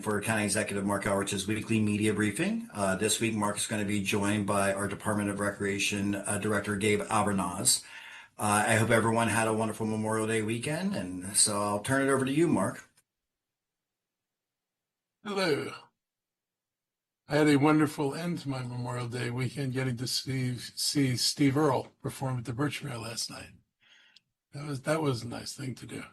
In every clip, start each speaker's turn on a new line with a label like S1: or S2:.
S1: for County Executive Mark Elrich's weekly media briefing. This week, Mark is going to be joined by our Department of Recreation Director, Gabe Albornoz. I hope everyone had a wonderful Memorial Day weekend, and so I'll turn it over to you, Mark.
S2: Hello. I had a wonderful end to my Memorial Day weekend getting to see Steve Earle perform at the Birchmere last night. That was a nice thing to do.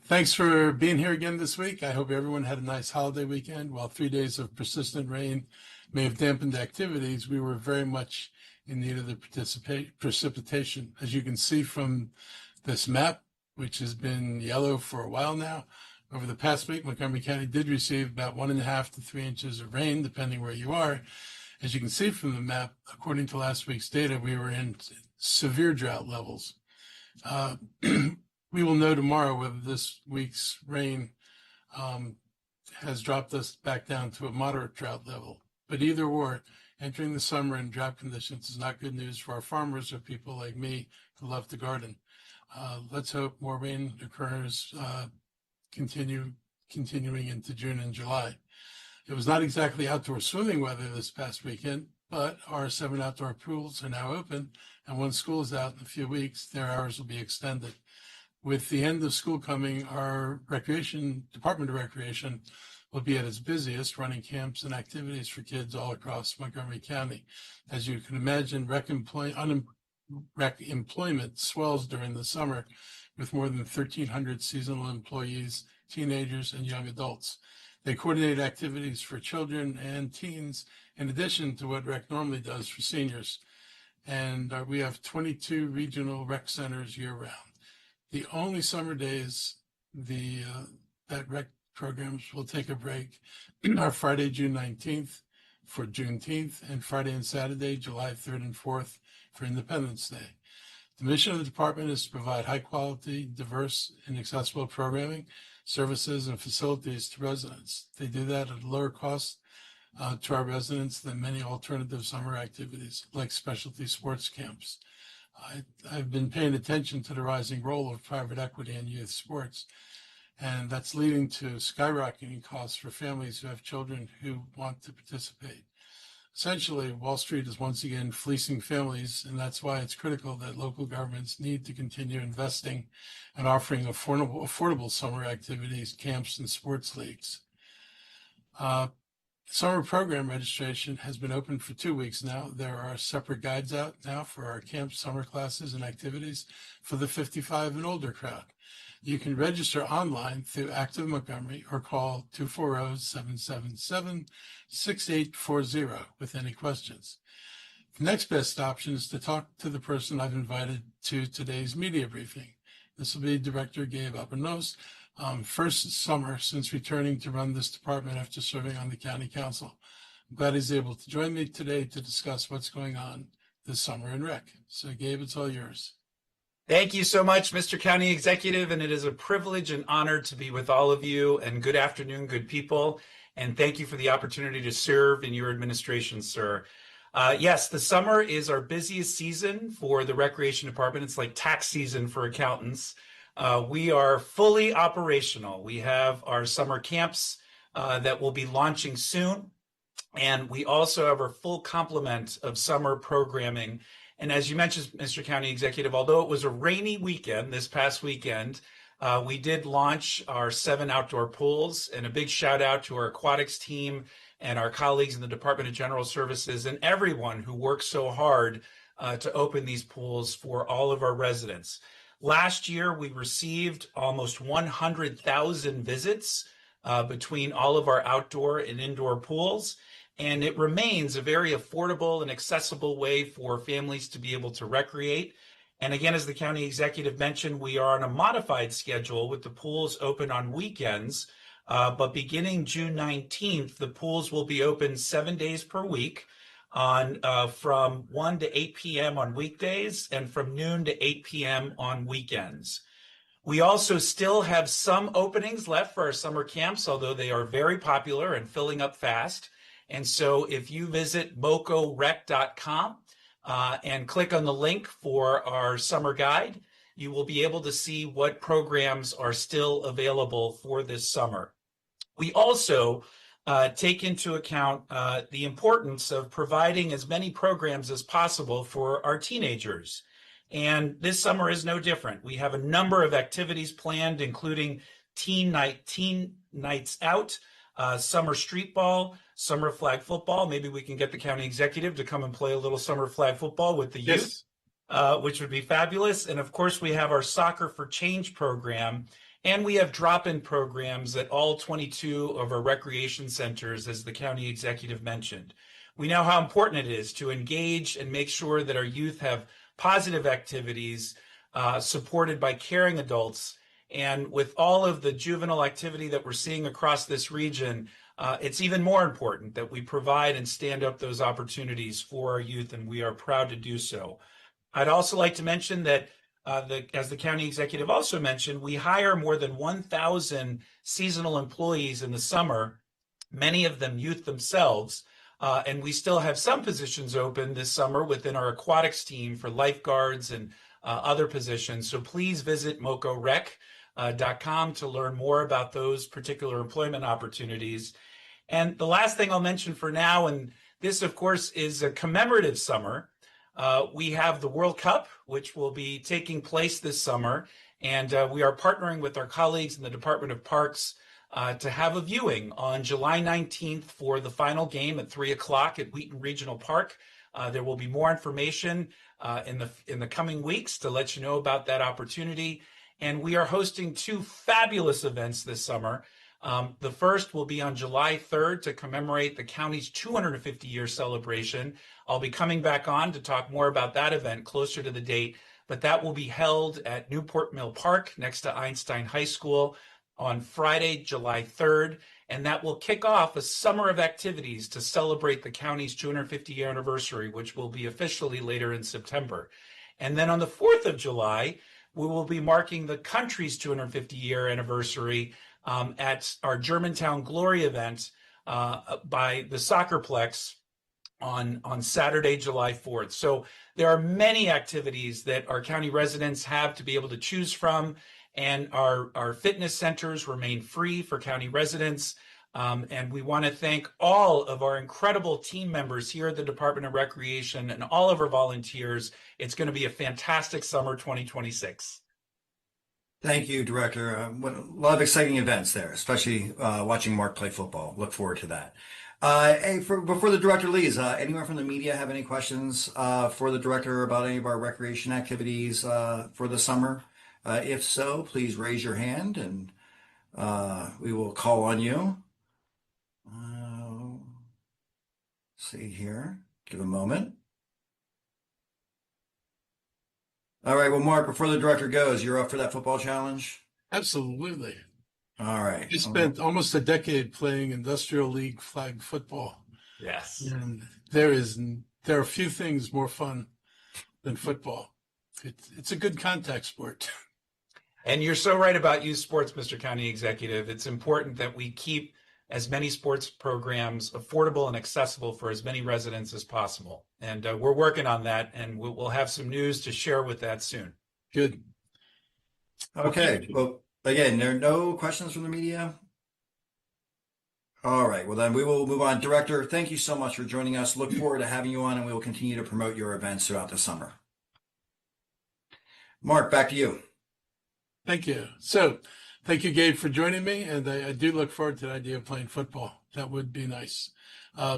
S2: Thanks for being here again this week. I hope everyone had a nice holiday weekend. While 3 days of persistent rain may have dampened activities, we were very much in need of the precipitation. As you can see from this map, which has been yellow for a while now, over the past week, Montgomery County did receive about 1.5 to 3 inches of rain, depending where you are. As you can see from the map, according to last week's data, we were in severe drought levels. We will know tomorrow whether this week's rain has dropped us back down to a moderate drought level. But either or, entering the summer in drought conditions is not good news for our farmers or people like me who love to garden. Let's hope more rain occurs, continuing into June and July. It was not exactly outdoor swimming weather this past weekend, but our 7 outdoor pools are now open, and once school is out in a few weeks, their hours will be extended. With the end of school coming, our Department of Recreation will be at its busiest, running camps and activities for kids all across Montgomery County. As you can imagine, rec employment swells during the summer with more than 1,300 seasonal employees, teenagers, and young adults. They coordinate activities for children and teens, in addition to what rec normally does for seniors. And we have 22 regional rec centers year-round. The only summer days that rec programs will take a break are Friday, June 19th for Juneteenth, and Friday and Saturday, July 3rd and 4th for Independence Day. The mission of the department is to provide high-quality, diverse, and accessible programming, services, and facilities to residents. They do that at a lower cost to our residents than many alternative summer activities, like specialty sports camps. I've been paying attention to the rising role of private equity in youth sports, and that's leading to skyrocketing costs for families who have children who want to participate. Essentially, Wall Street is once again fleecing families, and that's why it's critical that local governments need to continue investing and offering affordable summer activities, camps, and sports leagues. Summer program registration has been open for 2 weeks now. There are separate guides out now for our camp summer classes and activities for the 55 and older crowd. You can register online through Active Montgomery or call 240-777-6840 with any questions. The next best option is to talk to the person I've invited to today's media briefing. This will be Director Gabe Albornoz. First summer since returning to run this department after serving on the county council. I'm glad he's able to join me today to discuss what's going on this summer in rec. So Gabe, it's all yours.
S3: Thank you so much, Mr. County Executive, and it is a privilege and honor to be with all of you, and good afternoon, good people, and thank you for the opportunity to serve in your administration, sir. Yes, the summer is our busiest season for the Recreation Department. It's like tax season for accountants. We are fully operational. We have our summer camps that will be launching soon, and we also have our full complement of summer programming. And as you mentioned, Mr. County Executive, although it was a rainy weekend this past weekend, we did launch our 7 outdoor pools, and a big shout out to our aquatics team and our colleagues in the Department of General Services and everyone who worked so hard to open these pools for all of our residents. Last year, we received almost 100,000 visits between all of our outdoor and indoor pools, and it remains a very affordable and accessible way for families to be able to recreate. And again, as the county executive mentioned, we are on a modified schedule with the pools open on weekends, but beginning June 19th, the pools will be open 7 days per week on from 1 to 8 p.m. on weekdays and from noon to 8 p.m. on weekends. We also still have some openings left for our summer camps, although they are very popular and filling up fast. And so if you visit mocorec.com and click on the link for our summer guide, you will be able to see what programs are still available for this summer. We also take into account the importance of providing as many programs as possible for our teenagers. And this summer is no different. We have a number of activities planned, including teen nights out, summer street ball, summer flag football. Maybe we can get the county executive to come and play a little summer flag football with the youth, which would be fabulous. And of course, we have our Soccer for Change program, and we have drop-in programs at all 22 of our recreation centers, as the county executive mentioned. We know how important it is to engage and make sure that our youth have positive activities supported by caring adults. And with all of the juvenile activity that we're seeing across this region, it's even more important that we provide and stand up those opportunities for our youth, and we are proud to do so. I'd also like to mention that, as the county executive also mentioned, we hire more than 1,000 seasonal employees in the summer, many of them youth themselves, and we still have some positions open this summer within our aquatics team for lifeguards and other positions. So please visit mocorec.com to learn more about those particular employment opportunities. And the last thing I'll mention for now, and this of course is a commemorative summer, we have the World Cup, which will be taking place this summer, and we are partnering with our colleagues in the Department of Parks to have a viewing on July 19th for the final game at 3 o'clock at Wheaton Regional Park. There will be more information in the coming weeks to let you know about that opportunity. And we are hosting two fabulous events this summer. The first will be on July 3rd to commemorate the county's 250-year celebration. I'll be coming back on to talk more about that event closer to the date, but that will be held at Newport Mill Park next to Einstein High School on Friday, July 3rd, and that will kick off a summer of activities to celebrate the county's 250-year anniversary, which will be officially later in September. And then on the 4th of July, we will be marking the country's 250-year anniversary at our Germantown Glory event by the Soccerplex on Saturday, July 4th. So there are many activities that our county residents have to be able to choose from, and our fitness centers remain free for county residents. And we want to thank all of our incredible team members here at the Department of Recreation and all of our volunteers. It's going to be a fantastic summer 2026.
S1: Thank you, Director. A lot of exciting events there, especially watching Mark play football. Look forward to that. Before the Director leaves, anyone from the media have any questions for the Director about any of our recreation activities for the summer? If so, please raise your hand and we will call on you. See here. Give a moment. All right. Well, Mark, before the Director goes, you're up for that football challenge?
S2: Absolutely.
S1: All right.
S2: I spent almost a decade playing industrial league flag football.
S3: Yes.
S2: And there are few things more fun than football. It's a good contact sport.
S3: And you're so right about youth sports, Mr. County Executive. It's important that we keep as many sports programs affordable and accessible for as many residents as possible. And we're working on that, and we'll have some news to share with that soon.
S2: Good.
S1: Okay. Well, again, there are no questions from the media. All right. Well, then we will move on. Director, thank you so much for joining us. Look forward to having you on, and we will continue to promote your events throughout the summer. Mark, back to you.
S2: Thank you. So, thank you, Gabe, for joining me. And I do look forward to the idea of playing football. That would be nice.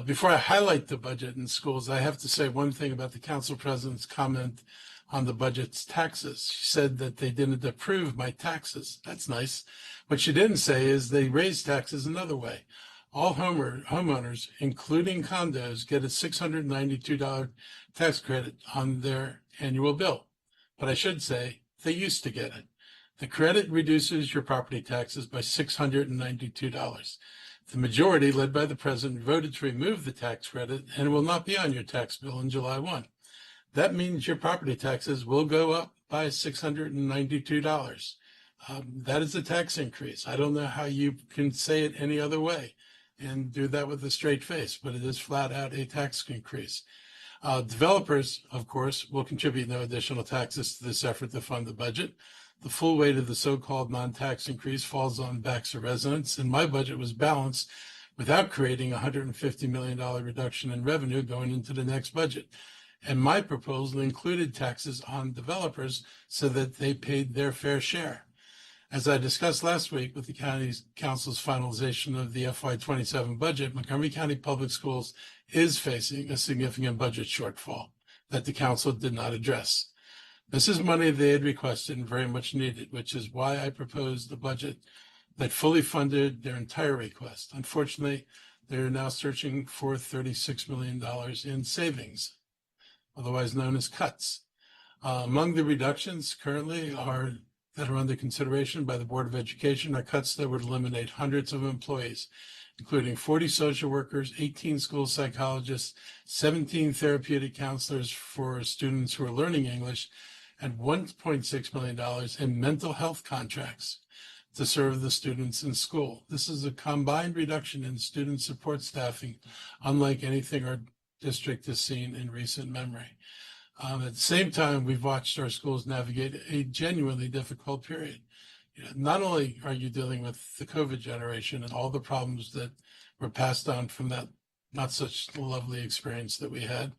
S2: Before I highlight the budget in schools, I have to say one thing about the council president's comment on the budget's taxes. She said that they didn't approve my taxes. That's nice. What she didn't say is they raised taxes another way. All homeowners, including condos, get a $692 tax credit on their annual bill. But I should say they used to get it. The credit reduces your property taxes by $692. The majority, led by the president, voted to remove the tax credit, and it will not be on your tax bill on July 1. That means your property taxes will go up by $692. That is a tax increase. I don't know how you can say it any other way and do that with a straight face, but it is flat out a tax increase. Developers, of course, will contribute no additional taxes to this effort to fund the budget. The full weight of the so-called non-tax increase falls on backs of residents, and my budget was balanced without creating a $150 million reduction in revenue going into the next budget. And my proposal included taxes on developers so that they paid their fair share. As I discussed last week with the County Council's finalization of the FY27 budget, Montgomery County Public Schools is facing a significant budget shortfall that the council did not address. This is money they had requested and very much needed, which is why I proposed a budget that fully funded their entire request. Unfortunately, they're now searching for $36 million in savings, otherwise known as cuts. Among the reductions currently that are under consideration by the Board of Education are cuts that would eliminate hundreds of employees, including 40 social workers, 18 school psychologists, 17 therapeutic counselors for students who are learning English, and $1.6 million in mental health contracts to serve the students in school. This is a combined reduction in student support staffing, unlike anything our district has seen in recent memory. At the same time, we've watched our schools navigate a genuinely difficult period. Not only are you dealing with the COVID generation and all the problems that were passed on from that not such lovely experience that we had,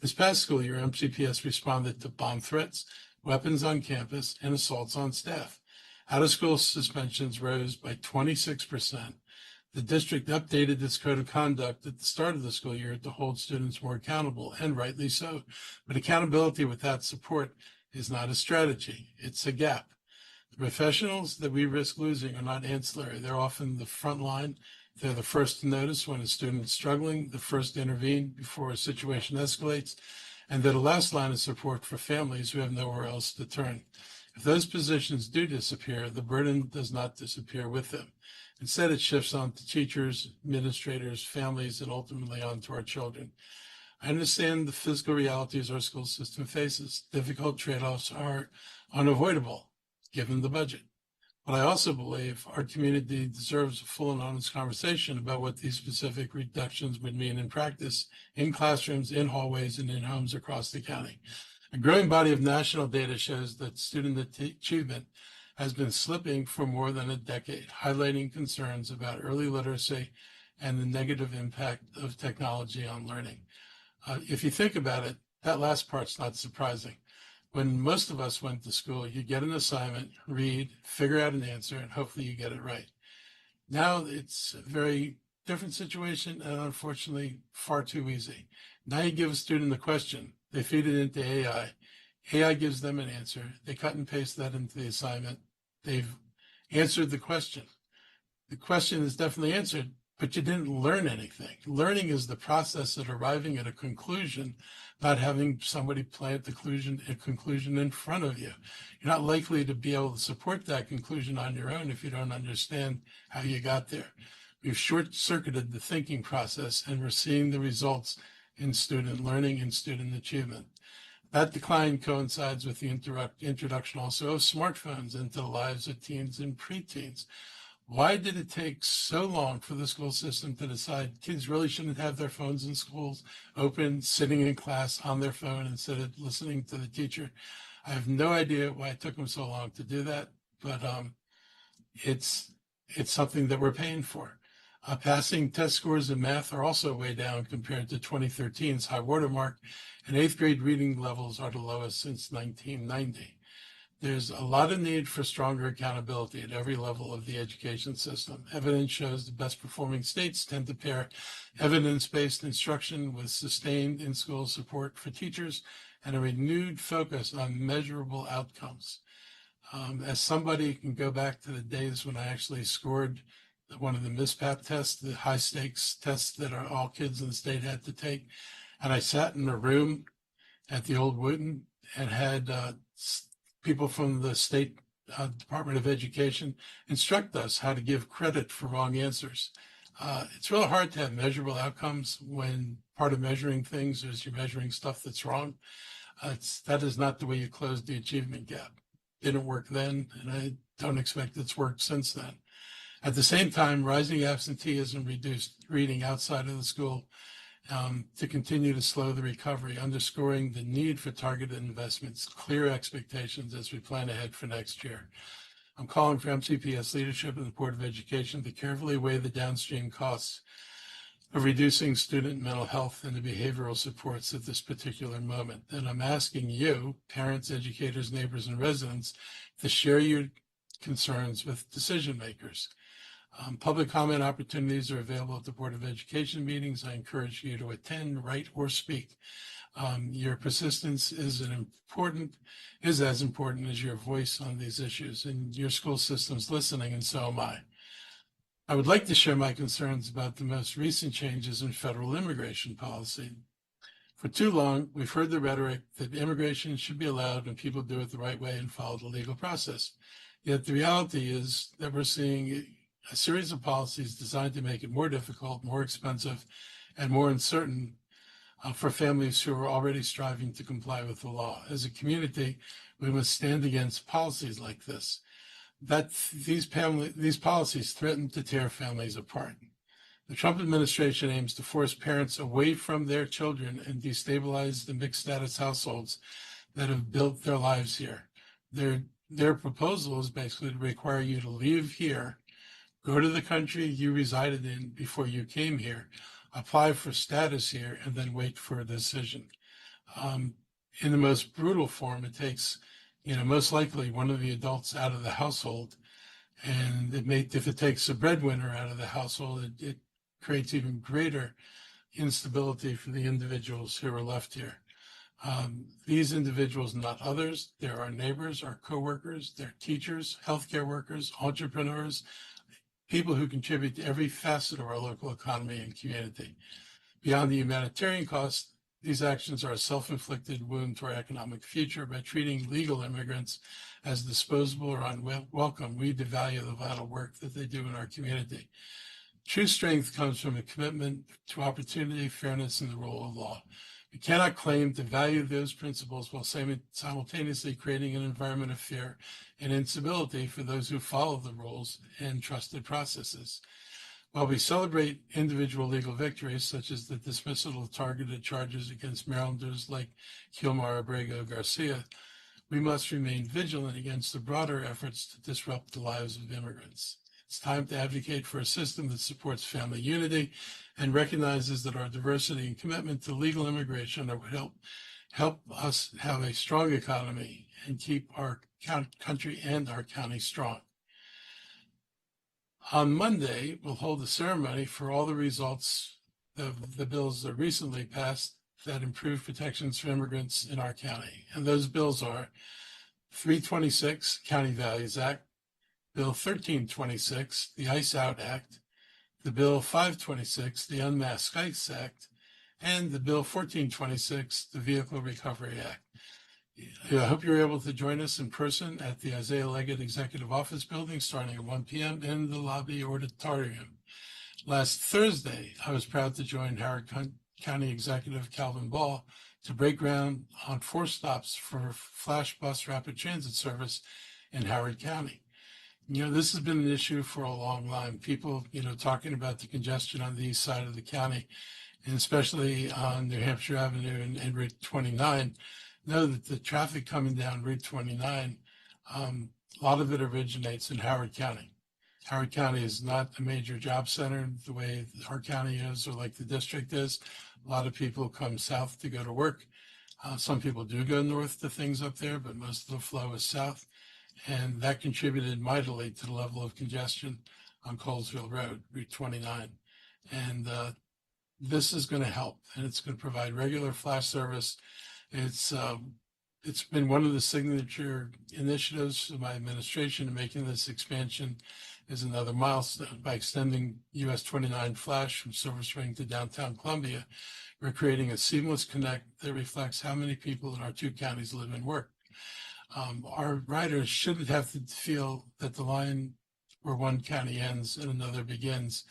S2: this past school year, MCPS responded to bomb threats, weapons on campus, and assaults on staff. Out-of-school suspensions rose by 26%. The district updated its code of conduct at the start of the school year to hold students more accountable, and rightly so. But accountability without support is not a strategy, it's a gap. The professionals that we risk losing are not ancillary. They're often the front line. They're the first to notice when a student is struggling, the first to intervene before a situation escalates, and they're the last line of support for families who have nowhere else to turn. If those positions do disappear, the burden does not disappear with them. Instead, it shifts on to teachers, administrators, families, and ultimately onto our children. I understand the physical realities our school system faces. Difficult trade-offs are unavoidable, given the budget. But I also believe our community deserves a full and honest conversation about what these specific reductions would mean in practice, in classrooms, in hallways, and in homes across the county. A growing body of national data shows that student achievement has been slipping for more than a decade, highlighting concerns about early literacy and the negative impact of technology on learning. If you think about it, that last part's not surprising. When most of us went to school, you get an assignment, read, figure out an answer, and hopefully you get it right. Now it's a very different situation and unfortunately far too easy. Now you give a student a question, they feed it into AI. AI gives them an answer. They cut and paste that into the assignment. They've answered the question. The question is definitely answered, but you didn't learn anything. Learning is the process of arriving at a conclusion, not having somebody plant a conclusion in front of you. You're not likely to be able to support that conclusion on your own if you don't understand how you got there. We've short-circuited the thinking process, and we're seeing the results in student learning and student achievement. That decline coincides with the introduction also of smartphones into the lives of teens and preteens. Why did it take so long for the school system to decide kids really shouldn't have their phones in schools open, sitting in class on their phone instead of listening to the teacher? I have no idea why it took them so long to do that, but it's something that we're paying for. Passing test scores in math are also way down compared to 2013's high watermark, and 8th grade reading levels are the lowest since 1990. There's a lot of need for stronger accountability at every level of the education system. Evidence shows the best performing states tend to pair evidence-based instruction with sustained in-school support for teachers and a renewed focus on measurable outcomes. As somebody who can go back to the days when I actually scored one of the MISPAP tests, the high stakes tests that all kids in the state had to take, and I sat in a room at the old Wooten and had people from the state Department of Education instruct us how to give credit for wrong answers. It's really hard to have measurable outcomes when part of measuring things is you're measuring stuff that's wrong. That is not the way you close the achievement gap. Didn't work then, and I don't expect it's worked since then. At the same time, rising absenteeism reduced reading outside of the school to continue to slow the recovery, underscoring the need for targeted investments, clear expectations as we plan ahead for next year. I'm calling for MCPS leadership and the Board of Education to carefully weigh the downstream costs of reducing student mental health and the behavioral supports at this particular moment. And I'm asking you, parents, educators, neighbors, and residents, to share your concerns with decision makers. Public comment opportunities are available at the Board of Education meetings. I encourage you to attend, write, or speak. Your persistence is as important as your voice on these issues, and your school system's listening, and so am I. I would like to share my concerns about the most recent changes in federal immigration policy. For too long, we've heard the rhetoric that immigration should be allowed when people do it the right way and follow the legal process. Yet the reality is that we're seeing a series of policies designed to make it more difficult, more expensive, and more uncertain for families who are already striving to comply with the law. As a community, we must stand against policies like this. These policies threaten to tear families apart. The Trump administration aims to force parents away from their children and destabilize the mixed status households that have built their lives here. Their proposal is basically to require you to leave here, go to the country you resided in before you came here, apply for status here, and then wait for a decision. In the most brutal form, it takes, most likely one of the adults out of the household, and if it takes a breadwinner out of the household, it creates even greater instability for the individuals who are left here. These individuals, not others, they're our neighbors, our coworkers, they're teachers, healthcare workers, entrepreneurs, people who contribute to every facet of our local economy and community. Beyond the humanitarian cost, these actions are a self-inflicted wound to our economic future. By treating legal immigrants as disposable or unwelcome, we devalue the vital work that they do in our community. True strength comes from a commitment to opportunity, fairness, and the rule of law. We cannot claim to value those principles while simultaneously creating an environment of fear and instability for those who follow the rules and trusted processes. While we celebrate individual legal victories, such as the dismissal of targeted charges against Marylanders like Kilmar Abrego Garcia, we must remain vigilant against the broader efforts to disrupt the lives of immigrants. It's time to advocate for a system that supports family unity and recognizes that our diversity and commitment to legal immigration will help us have a strong economy and keep our country and our county strong. On Monday, we'll hold a ceremony for all the results of the bills that recently passed that improve protections for immigrants in our county. And those bills are 326, County Values Act, Bill 1326, the ICE Out Act, the Bill 526, the Unmasked ICE Act, and the Bill 1426, the Vehicle Recovery Act. I hope you're able to join us in person at the Isaiah Leggett Executive Office Building starting at 1 p.m. in the lobby auditorium. Last Thursday, I was proud to join Howard County Executive Calvin Ball to break ground on 4 stops for Flash Bus Rapid Transit service in Howard County. This has been an issue for a long time. People, talking about the congestion on the east side of the county, and especially on New Hampshire Avenue and Route 29, know that the traffic coming down Route 29, a lot of it originates in Howard County. Howard County is not a major job center the way our county is or like the district is. A lot of people come south to go to work. Some people do go north to things up there, but most of the flow is south. And that contributed mightily to the level of congestion on Colesville Road, Route 29. And this is going to help, and it's going to provide regular flash service. It's been one of the signature initiatives of my administration, and making this expansion is another milestone. By extending US 29 Flash from Silver Spring to downtown Columbia, we're creating a seamless connect that reflects how many people in our 2 counties live and work. Our riders shouldn't have to feel that the line where one county ends and another begins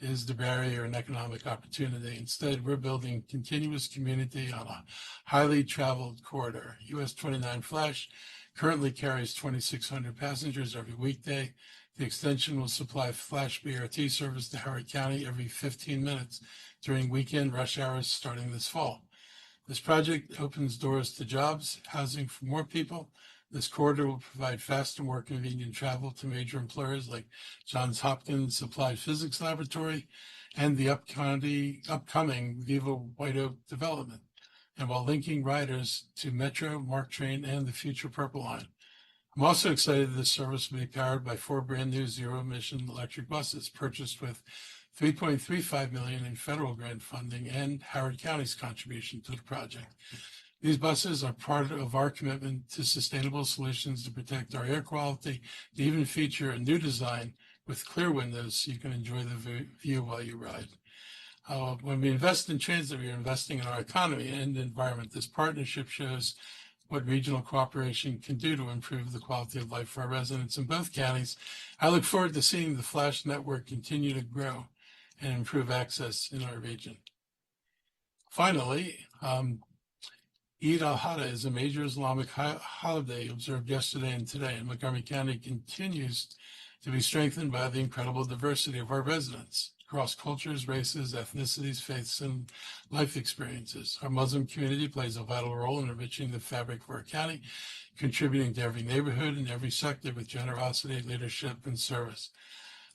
S2: is the barrier and economic opportunity. Instead, we're building continuous community on a highly traveled corridor. US 29 Flash currently carries 2,600 passengers every weekday. The extension will supply flash BRT service to Howard County every 15 minutes during weekend rush hours starting this fall. This project opens doors to jobs, housing for more people. This corridor will provide fast and more convenient travel to major employers like Johns Hopkins Applied Physics Laboratory and the upcoming Viva White Oak development, and while linking riders to Metro, MARC Train, and the future Purple Line. I'm also excited this service will be powered by 4 brand new zero-emission electric buses purchased with $3.35 million in federal grant funding and Howard County's contribution to the project. These buses are part of our commitment to sustainable solutions to protect our air quality. They even feature a new design with clear windows so you can enjoy the view while you ride. When we invest in transit, we are investing in our economy and environment. This partnership shows what regional cooperation can do to improve the quality of life for our residents in both counties. I look forward to seeing the Flash network continue to grow and improve access in our region. Finally, Eid al-Adha is a major Islamic holiday observed yesterday and today, and Montgomery County continues to be strengthened by the incredible diversity of our residents across cultures, races, ethnicities, faiths, and life experiences. Our Muslim community plays a vital role in enriching the fabric of our county, contributing to every neighborhood and every sector with generosity, leadership, and service.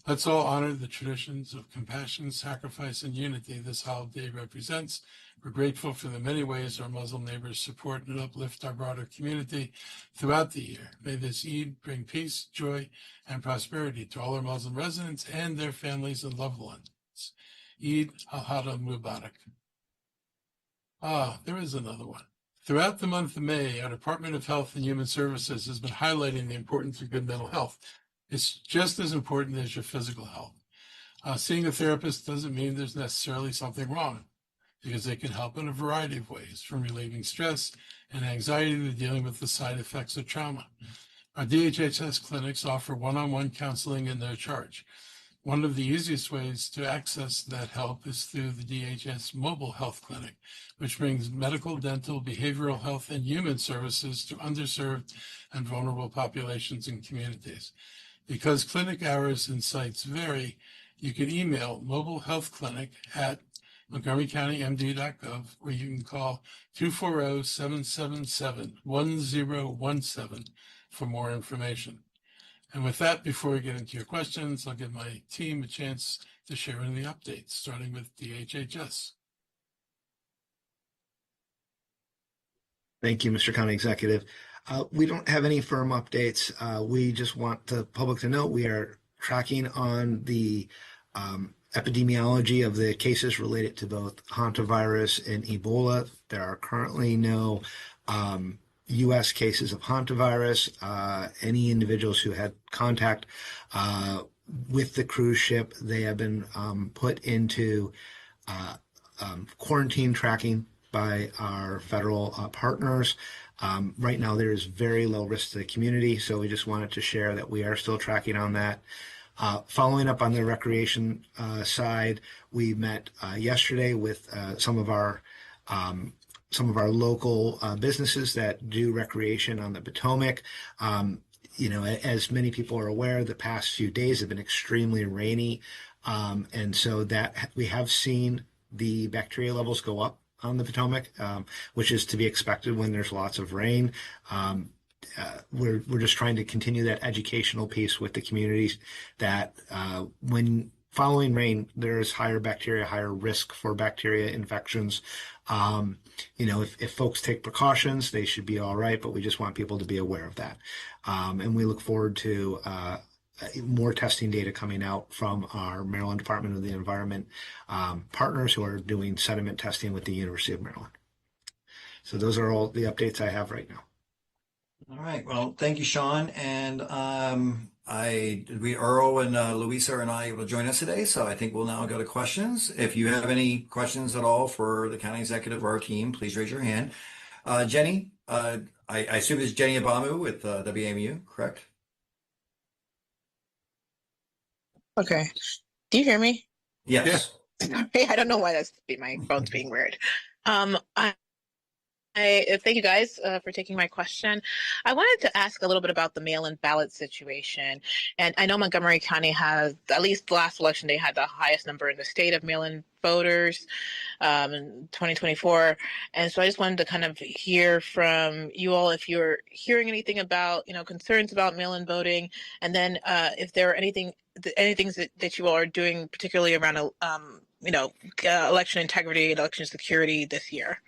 S2: Let's all honor the traditions of compassion, sacrifice, and unity this holiday represents. We're grateful for the many ways our Muslim neighbors support and uplift our broader community throughout the year. May this Eid bring peace, joy, and prosperity to all our Muslim residents and their families and loved ones. Eid al-Adha Mubarak. There is another one. Throughout the month of May, our Department of Health and Human Services has been highlighting the importance of good mental health. It's just as important as your physical health. Seeing a therapist doesn't mean there's necessarily something wrong, because they can help in a variety of ways, from relieving stress and anxiety to dealing with the side effects of trauma. Our DHHS clinics offer one-on-one counseling at no charge. One of the easiest ways to access that help is through the DHS Mobile Health Clinic, which brings medical, dental, behavioral health, and human services to underserved and vulnerable populations and communities. Because clinic hours and sites vary, you can email Mobile Health Clinic at montgomerycountymd.gov, or you can call 240-777-1017 for more information. And with that, before we get into your questions, I'll give my team a chance to share in the updates, starting with DHHS.
S4: Thank you, Mr. County Executive. We don't have any firm updates. We just want the public to know we are tracking on the epidemiology of the cases related to both hantavirus and Ebola. There are currently no U.S. cases of hantavirus. Any individuals who had contact with the cruise ship, they have been put into quarantine tracking by our federal partners. Right now, there is very low risk to the community, so we just wanted to share that we are still tracking on that. Following up on the recreation side, we met yesterday with some of our local businesses that do recreation on the Potomac. As many people are aware, the past few days have been extremely rainy, and so that we have seen the bacteria levels go up on the Potomac, which is to be expected when there's lots of rain. We're just trying to continue that educational piece with the communities that when following rain, there is higher risk for bacteria infections. If folks take precautions, they should be all right, but we just want people to be aware of that. And we look forward to more testing data coming out from our Maryland Department of the Environment partners who are doing sediment testing with the University of Maryland. So those are all the updates I have right now.
S1: All right. Well, thank you, Sean. And Earl and Louisa are not able to join us today, so I think we'll now go to questions. If you have any questions at all for the county executive or our team, please raise your hand. Jenny, I assume it's Jenny Abamu with WAMU, correct?
S5: Okay. Do you hear me?
S1: Yes.
S5: Hey, I don't know why my phone's being weird. Thank you guys for taking my question. I wanted to ask a little bit about the mail-in ballot situation. And I know Montgomery County has, at least the last election, they had the highest number in the state of mail-in voters in 2024. And so I just wanted to kind of hear from you all if you're hearing anything about, concerns about mail-in voting, and then if there are any things that you all are doing, particularly around, election integrity and election security this year.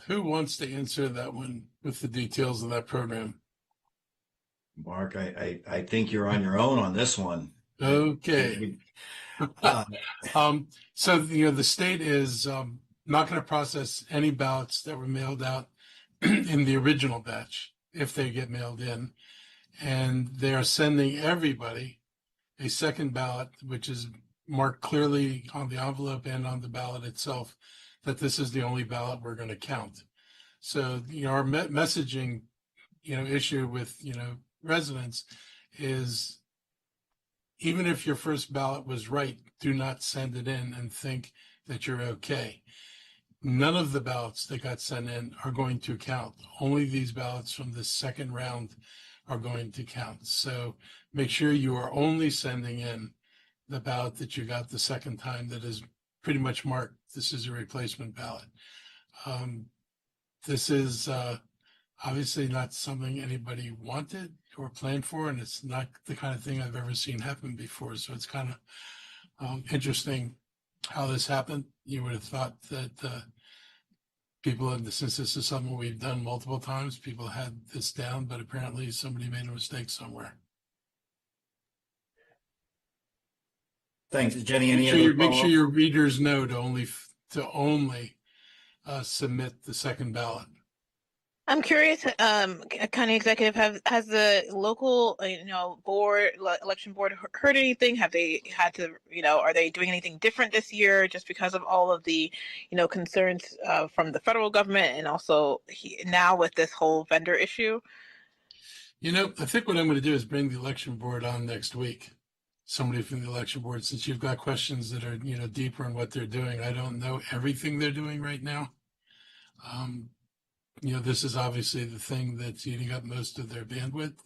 S2: Who wants to answer that one with the details of that program?
S1: Mark, I think you're on your own on this one.
S2: Okay. So, the state is not going to process any ballots that were mailed out in the original batch if they get mailed in. And they are sending everybody a second ballot, which is marked clearly on the envelope and on the ballot itself that this is the only ballot we're going to count. So, our messaging, issue with, residents is, even if your first ballot was right, do not send it in and think that you're okay. None of the ballots that got sent in are going to count. Only these ballots from the second round are going to count. So make sure you are only sending in the ballot that you got the second time that is pretty much marked, this is a replacement ballot. This is obviously not something anybody wanted or planned for, and it's not the kind of thing I've ever seen happen before. So it's kind of interesting how this happened. You would have thought that people, since this is something we've done multiple times, people had this down, but apparently somebody made a mistake somewhere.
S1: Thanks, Jenny.
S2: Make sure your readers know to only submit the second ballot.
S5: I'm curious, County Executive, has the local, election board heard anything? Have they had to, are they doing anything different this year just because of all of the, concerns from the federal government and also now with this whole vendor issue?
S2: I think what I'm going to do is bring the election board on next week. Somebody from the election board, since you've got questions that are, deeper in what they're doing. I don't know everything they're doing right now. This is obviously the thing that's eating up most of their bandwidth,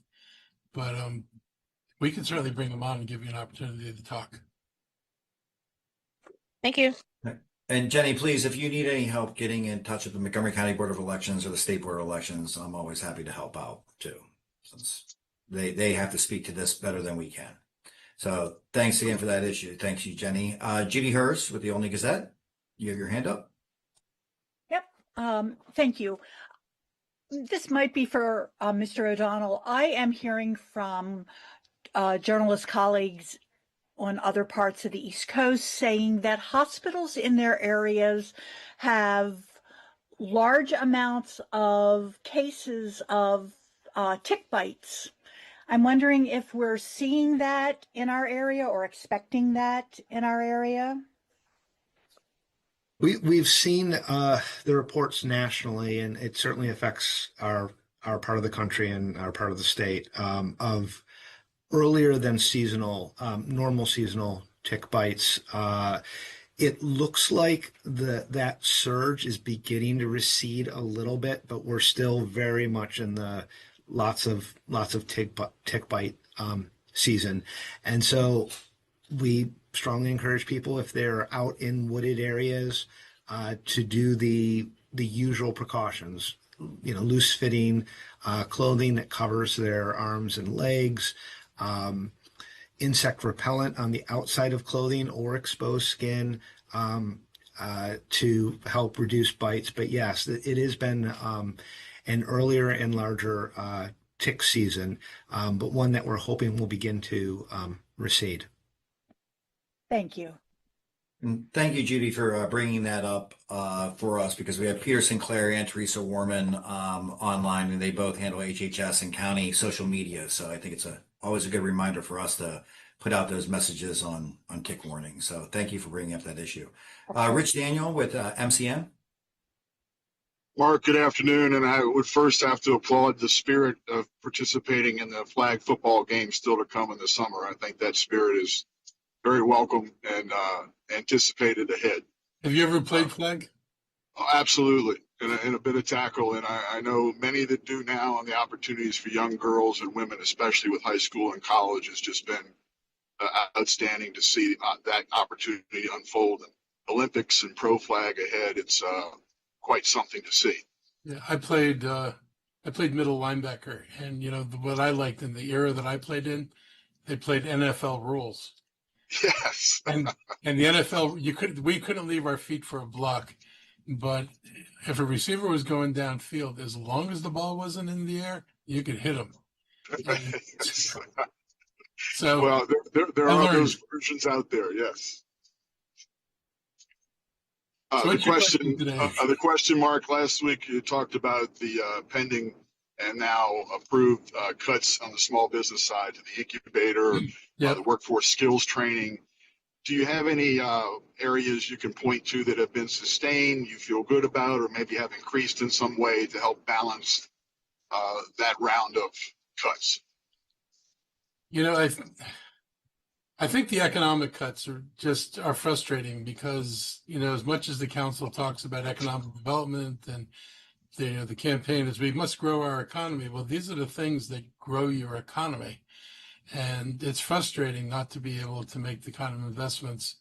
S2: but we can certainly bring them on and give you an opportunity to talk.
S5: Thank you.
S1: And Jenny, please, if you need any help getting in touch with the Montgomery County Board of Elections or the State Board of Elections, I'm always happy to help out too, since they have to speak to this better than we can. So thanks again for that issue. Thanks you, Jenny. Judy Hurst with the Olney Gazette. You have your hand up.
S6: Yep. Thank you. This might be for Mr. O'Donnell. I am hearing from journalist colleagues on other parts of the East Coast saying that hospitals in their areas have large amounts of cases of tick bites. I'm wondering if we're seeing that in our area or expecting that in our area.
S4: We've seen the reports nationally, and it certainly affects our part of the country and our part of the state, of earlier than seasonal, normal seasonal tick bites. It looks like that surge is beginning to recede a little bit, but we're still very much in the lots of tick bite season. And so we strongly encourage people, if they're out in wooded areas, to do the usual precautions, loose fitting clothing that covers their arms and legs, insect repellent on the outside of clothing or exposed skin to help reduce bites. But yes, it has been an earlier and larger tick season, but one that we're hoping will begin to recede.
S6: Thank you.
S1: And thank you, Judy, for bringing that up for us, because we have Peter Sinclair and Teresa Warman online, and they both handle HHS and county social media. So I think it's always a good reminder for us to put out those messages on tick warning. So thank you for bringing up that issue. Rich Daniel with MCM.
S7: Mark, good afternoon. And I would first have to applaud the spirit of participating in the flag football game still to come in the summer. I think that spirit is very welcome and anticipated ahead.
S2: Have you ever played flag?
S7: Oh, absolutely. And a bit of tackle. And I know many that do now, and the opportunities for young girls and women, especially with high school and college, has just been outstanding to see that opportunity unfold. And Olympics and pro flag ahead, it's quite something to see.
S2: Yeah, I played middle linebacker, and what I liked in the era that I played in, they played NFL rules.
S7: Yes.
S2: And the NFL, we couldn't leave our feet for a block, but if a receiver was going downfield, as long as the ball wasn't in the air, you could hit him. So
S7: Well, there
S2: I
S7: are
S2: learned.
S7: those versions out there. Yes.
S2: So
S7: The
S2: what's your
S7: question,
S2: today?
S7: the question, Mark. Last week you talked about the pending and now approved cuts on the small business side to the incubator,
S2: Yep.
S7: the workforce skills training. Do you have any areas you can point to that have been sustained, you feel good about, or maybe have increased in some way to help balance that round of cuts?
S2: I think the economic cuts are frustrating because, as much as the council talks about economic development and the campaign is we must grow our economy. Well, these are the things that grow your economy. And it's frustrating not to be able to make the kind of investments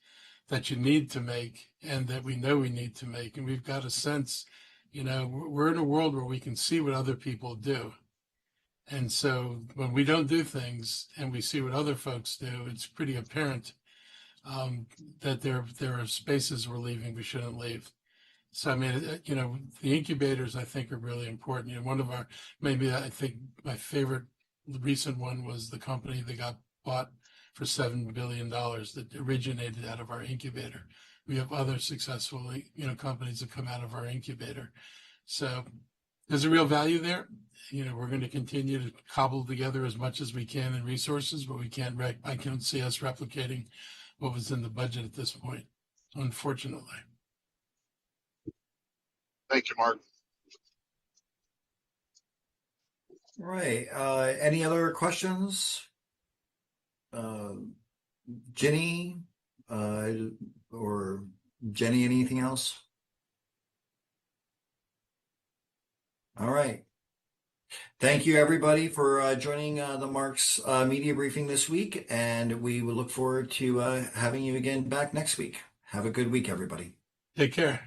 S2: that you need to make and that we know we need to make. And we've got a sense, we're in a world where we can see what other people do. And so when we don't do things and we see what other folks do, it's pretty apparent that there are spaces we're leaving we shouldn't leave. So, I mean, the incubators, I think, are really important. One of I think my favorite recent one was the company that got bought for $7 billion that originated out of our incubator. We have other successful, companies that come out of our incubator. So there's a real value there. We're going to continue to cobble together as much as we can in resources, but I can't see us replicating what was in the budget at this point, unfortunately.
S7: Thank you, Mark.
S1: Right. Any other questions? Jenny, or Jenny, anything else? All right. Thank you, everybody, for joining the Marks media briefing this week, and we will look forward to having you again back next week. Have a good week, everybody.
S2: Take care.